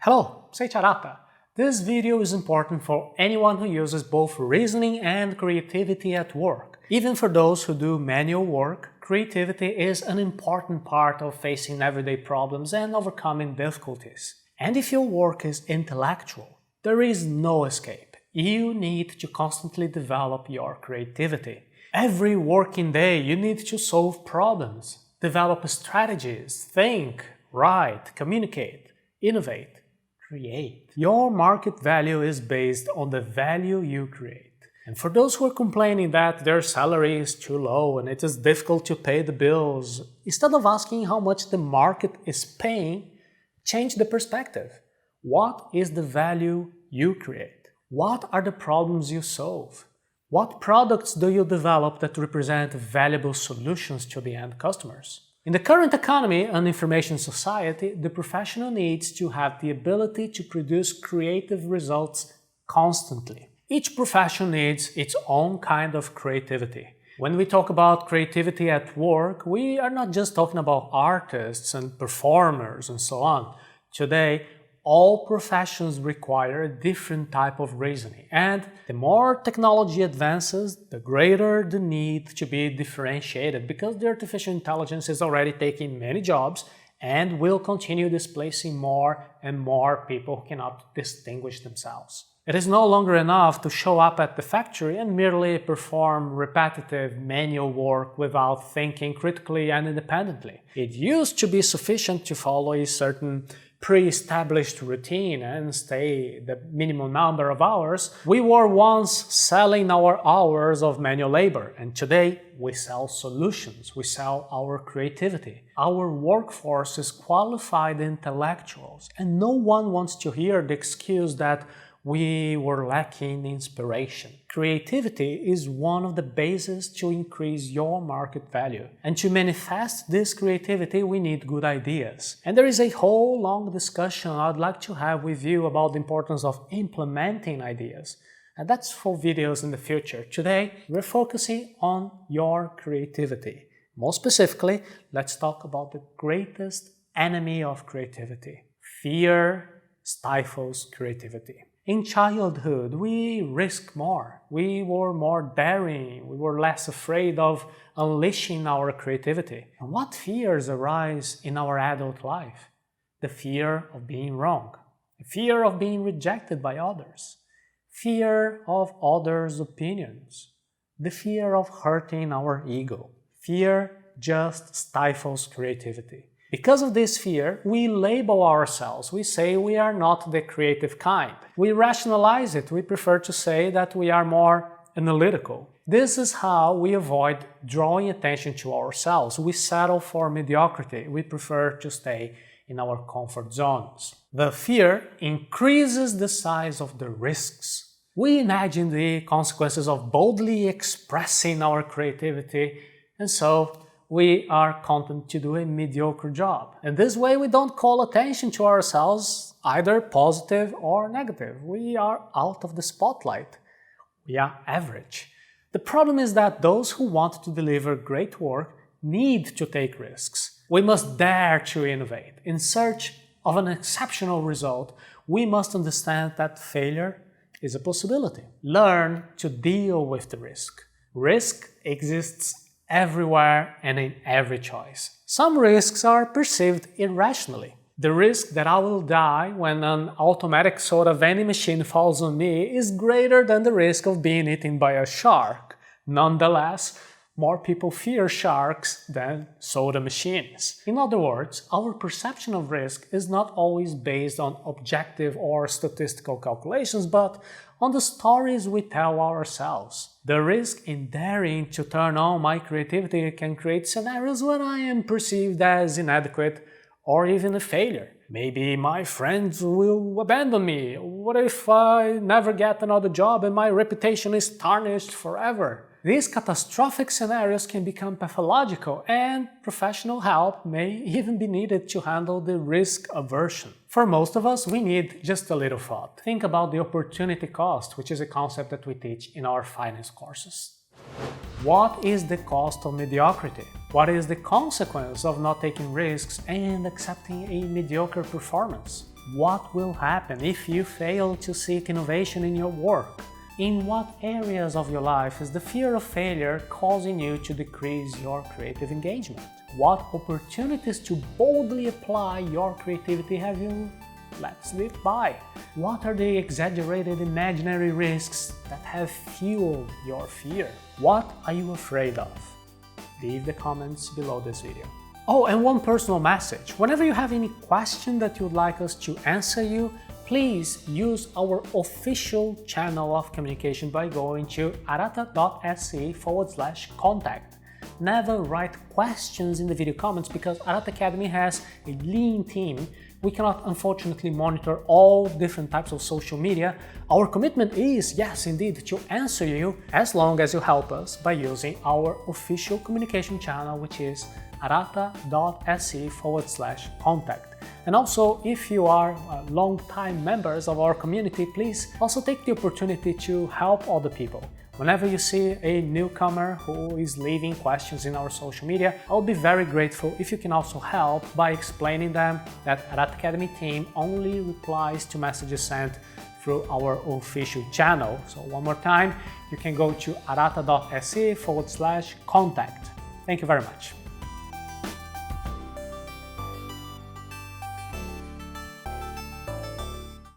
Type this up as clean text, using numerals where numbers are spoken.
Hello, Seiiti Arata. This video is important for anyone who uses both reasoning and creativity at work. Even for those who do manual work, creativity is an important part of facing everyday problems and overcoming difficulties. And if your work is intellectual, there is no escape. You need to constantly develop your creativity. Every working day you need to solve problems, develop strategies, think, write, communicate, innovate, create. Your market value is based on the value you create. And for those who are complaining that their salary is too low and it is difficult to pay the bills, instead of asking how much the market is paying, change the perspective. What is the value you create? What are the problems you solve? What products do you develop that represent valuable solutions to the end customers? In the current economy and information society, the professional needs to have the ability to produce creative results constantly. Each profession needs its own kind of creativity. When we talk about creativity at work, we are not just talking about artists and performers and so on. Today, all professions require a different type of reasoning, and the more technology advances, the greater the need to be differentiated, because the artificial intelligence is already taking many jobs and will continue displacing more and more people who cannot distinguish themselves. It is no longer enough to show up at the factory and merely perform repetitive manual work without thinking critically and independently. It used to be sufficient to follow a certain pre-established routine and stay the minimum number of hours. We were once selling our hours of manual labor, and today we sell solutions, we sell our creativity. Our workforce is qualified intellectuals, and no one wants to hear the excuse that we were lacking inspiration. Creativity is one of the bases to increase your market value. And to manifest this creativity, we need good ideas. And there is a whole long discussion I'd like to have with you about the importance of implementing ideas. And that's for videos in the future. Today, we're focusing on your creativity. More specifically, let's talk about the greatest enemy of creativity. Fear stifles creativity. In childhood, we risked more. We were more daring. We were less afraid of unleashing our creativity. And what fears arise in our adult life? The fear of being wrong, the fear of being rejected by others, fear of others' opinions, the fear of hurting our ego. Fear just stifles creativity. Because of this fear, we label ourselves. We say we are not the creative kind. We rationalize it. We prefer to say that we are more analytical. This is how we avoid drawing attention to ourselves. We settle for mediocrity. We prefer to stay in our comfort zones. The fear increases the size of the risks. We imagine the consequences of boldly expressing our creativity, and so we are content to do a mediocre job. And this way we don't call attention to ourselves, either positive or negative. We are out of the spotlight. We are average. The problem is that those who want to deliver great work need to take risks. We must dare to innovate. In search of an exceptional result, we must understand that failure is a possibility. Learn to deal with the risk. Risk exists everywhere and in every choice. Some risks are perceived irrationally. The risk that I will die when an automatic soda vending machine falls on me is greater than the risk of being eaten by a shark. Nonetheless, more people fear sharks than soda machines. In other words, our perception of risk is not always based on objective or statistical calculations, but on the stories we tell ourselves. The risk in daring to turn on my creativity can create scenarios where I am perceived as inadequate or even a failure. Maybe my friends will abandon me. What if I never get another job and my reputation is tarnished forever? These catastrophic scenarios can become pathological, and professional help may even be needed to handle the risk aversion. For most of us, we need just a little thought. Think about the opportunity cost, which is a concept that we teach in our finance courses. What is the cost of mediocrity? What is the consequence of not taking risks and accepting a mediocre performance? What will happen if you fail to seek innovation in your work? In what areas of your life is the fear of failure causing you to decrease your creative engagement? What opportunities to boldly apply your creativity have you let slip by? What are the exaggerated imaginary risks that have fueled your fear? What are you afraid of? Leave the comments below this video. Oh, and one personal message. Whenever you have any question that you would like us to answer you, please use our official channel of communication by going to arata.se/contact. Never write questions in the video comments because Arata Academy has a lean team. We cannot unfortunately monitor all different types of social media. Our commitment is, yes indeed, to answer you as long as you help us by using our official communication channel, which is arata.se/contact. And also, if you are long-time members of our community, please also take the opportunity to help other people. Whenever you see a newcomer who is leaving questions in our social media, I'll be very grateful if you can also help by explaining them that Arata Academy team only replies to messages sent through our official channel. So one more time, you can go to arata.se/contact. Thank you very much.